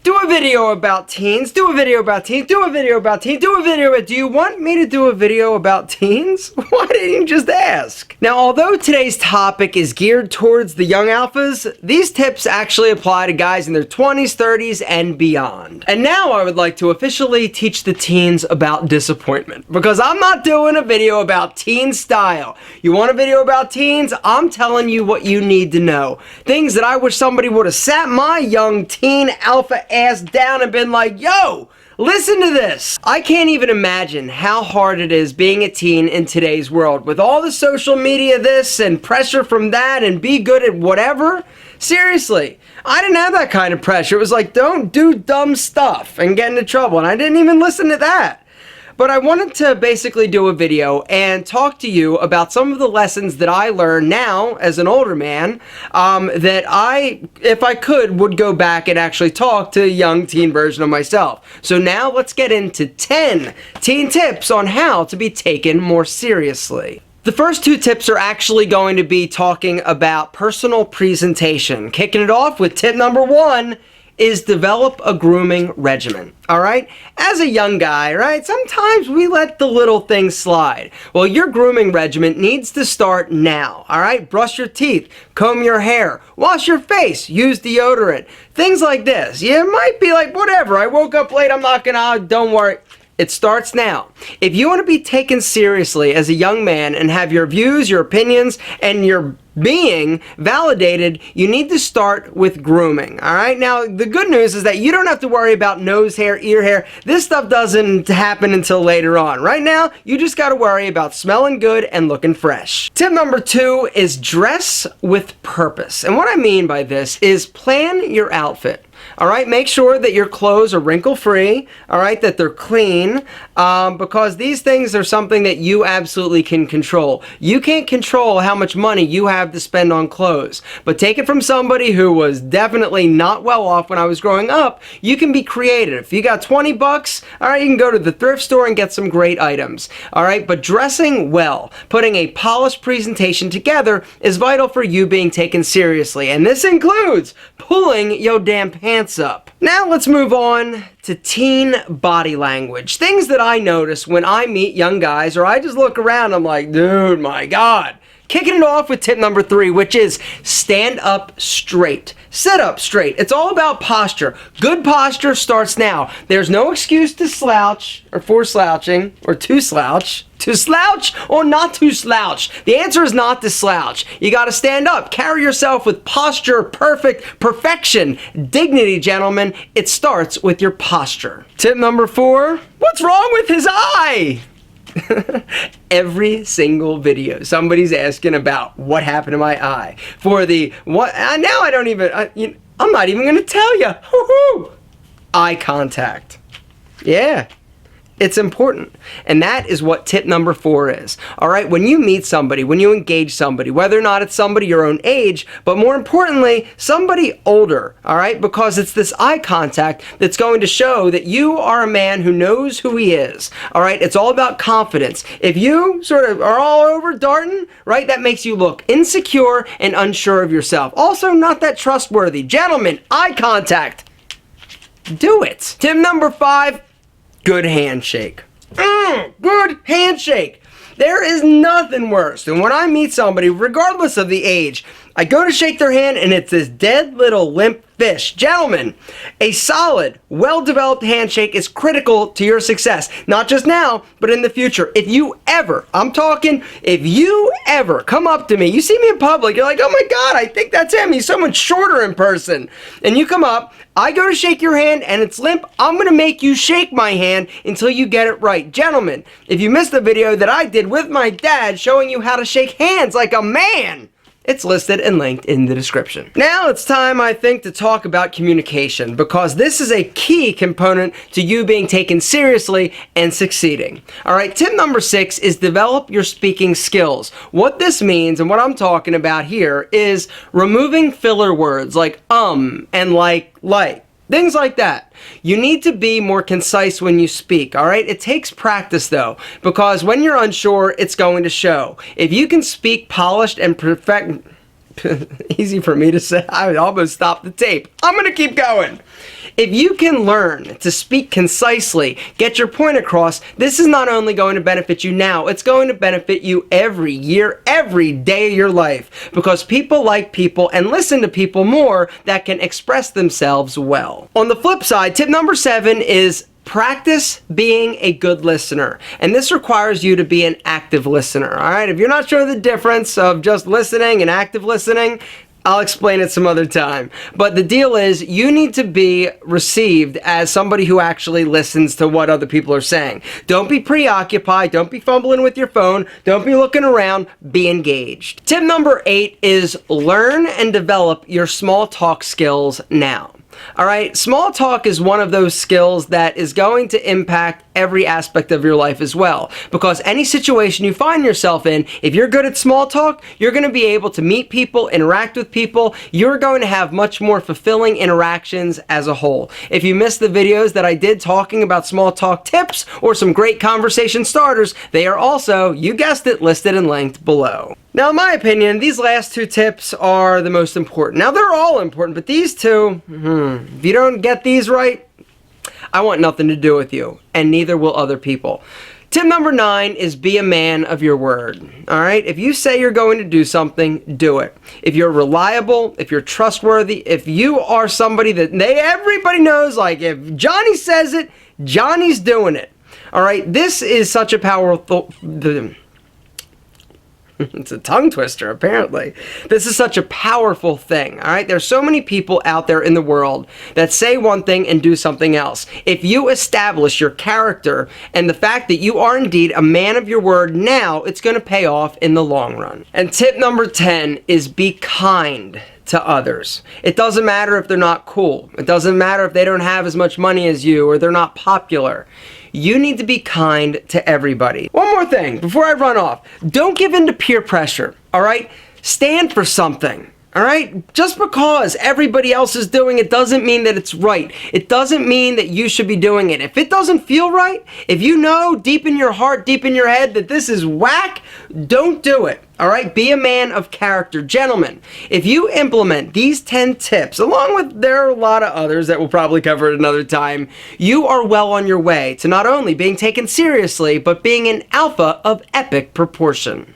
Do a video about teens, do a video about teens, do a video about teens, do a video about... Do you want me to do a video about teens? Why didn't you just ask? Now, although today's topic is geared towards the young alphas, these tips actually apply to guys in their 20s, 30s, and beyond. And now I would like to officially teach the teens about disappointment, because I'm not doing a video about teen style. You want a video about teens? I'm telling you what you need to know. Things that I wish somebody would have sat my young teen alpha ass down and been like, yo, listen to this. I can't even imagine how hard it is being a teen in today's world with all the social media this and pressure from that and be good at whatever. Seriously, I didn't have that kind of pressure. It was like, don't do dumb stuff and get into trouble, and I didn't even listen to that. But I wanted to basically do a video and talk to you about some of the lessons that I learned now as an older man that I, if I could, would go back and actually talk to a young teen version of myself. So now let's get into 10 teen tips on how to be taken more seriously. The first two tips are actually going to be talking about personal presentation. Kicking it off with tip number 1 is develop a grooming regimen. All right? As a young guy, right, sometimes we let the little things slide. Well, your grooming regimen needs to start now. All right? Brush your teeth, comb your hair, wash your face, use deodorant, things like this. You might be like, whatever, I woke up late, I'm not gonna, don't worry. It starts now. If you want to be taken seriously as a young man and have your views, your opinions, and your being validated, you need to start with grooming. All right? Now, the good news is that you don't have to worry about nose hair, ear hair. This stuff doesn't happen until later on. Right now, you just got to worry about smelling good and looking fresh. Tip number 2 is dress with purpose. And what I mean by this is plan your outfit. All right, make sure that your clothes are wrinkle-free, all right, that they're clean, because these things are something that you absolutely can control. You can't control how much money you have to spend on clothes, but take it from somebody who was definitely not well off when I was growing up. You can be creative. If you got 20 bucks, all right, you can go to the thrift store and get some great items, all right, but dressing well, putting a polished presentation together is vital for you being taken seriously, and this includes pulling your damn pants up. Now let's move on to teen body language. Things that I notice when I meet young guys, or I just look around, I'm like, dude, my God. Kicking it off with tip number 3, which is stand up straight. Sit up straight. It's all about posture. Good posture starts now. There's no excuse to slouch, or for slouching, or to slouch. To slouch or not to slouch? The answer is not to slouch. You gotta stand up. Carry yourself with posture, perfection, dignity, gentlemen. It starts with your posture. Tip number 4, what's wrong with his eye? Every single video, somebody's asking about what happened to my eye. For the, what, now I don't even, I'm not even gonna tell you. Woo-hoo! Eye contact. Yeah. It's important. And that is what tip number 4 is. All right, when you meet somebody, when you engage somebody, whether or not it's somebody your own age, but more importantly, somebody older, all right, because it's this eye contact that's going to show that you are a man who knows who he is. All right, it's all about confidence. If you sort of are all over darting, right, that makes you look insecure and unsure of yourself. Also, not that trustworthy. Gentlemen, eye contact. Do it. Tip number 5, good handshake. Good handshake. There is nothing worse than when I meet somebody, regardless of the age, I go to shake their hand and it's this dead little limp fish. Gentlemen, a solid, well-developed handshake is critical to your success. Not just now, but in the future. If you ever, I'm talking, if you ever come up to me, you see me in public, you're like, oh my God, I think that's him. He's so much shorter in person. And you come up, I go to shake your hand and it's limp, I'm going to make you shake my hand until you get it right. Gentlemen, if you missed the video that I did with my dad showing you how to shake hands like a man, it's listed and linked in the description. Now it's time, I think, to talk about communication, because this is a key component to you being taken seriously and succeeding. All right, tip number 6 is develop your speaking skills. What this means, and what I'm talking about here, is removing filler words like and like. Things like that. You need to be more concise when you speak, all right? It takes practice, though, because when you're unsure, it's going to show. If you can speak polished and perfect... Easy for me to say. I almost stopped the tape. I'm going to keep going. If you can learn to speak concisely, get your point across, this is not only going to benefit you now, it's going to benefit you every year, every day of your life, because people like people and listen to people more that can express themselves well. On the flip side, tip number 7 is practice being a good listener. And this requires you to be an active listener, all right? If you're not sure the difference of just listening and active listening, I'll explain it some other time. But the deal is, you need to be received as somebody who actually listens to what other people are saying. Don't be preoccupied. Don't be fumbling with your phone. Don't be looking around. Be engaged. Tip number 8 is learn and develop your small talk skills now. All right, small talk is one of those skills that is going to impact every aspect of your life as well, because any situation you find yourself in, if you're good at small talk, you're going to be able to meet people, interact with people. You're going to have much more fulfilling interactions as a whole. If you missed the videos that I did talking about small talk tips or some great conversation starters, they are also, you guessed it, listed and linked below. Now, in my opinion, these last 2 tips are the most important. Now, they're all important, but these 2, if you don't get these right, I want nothing to do with you, and neither will other people. Tip number 9 is be a man of your word. All right? If you say you're going to do something, do it. If you're reliable, if you're trustworthy, if you are somebody that everybody knows, like if Johnny says it, Johnny's doing it. All right? This is such a powerful... It's a tongue twister, apparently. This is such a powerful thing, all right? There's so many people out there in the world that say one thing and do something else. If you establish your character and the fact that you are indeed a man of your word now, it's going to pay off in the long run. And tip number 10 is be kind to others. It doesn't matter if they're not cool. It doesn't matter if they don't have as much money as you or they're not popular. You need to be kind to everybody. One more thing before I run off. Don't give in to peer pressure, all right? Stand for something, all right? Just because everybody else is doing it doesn't mean that it's right. It doesn't mean that you should be doing it. If it doesn't feel right, if you know deep in your heart, deep in your head that this is whack, don't do it. All right, be a man of character. Gentlemen, if you implement these 10 tips, along with there are a lot of others that we'll probably cover at another time, you are well on your way to not only being taken seriously, but being an alpha of epic proportion.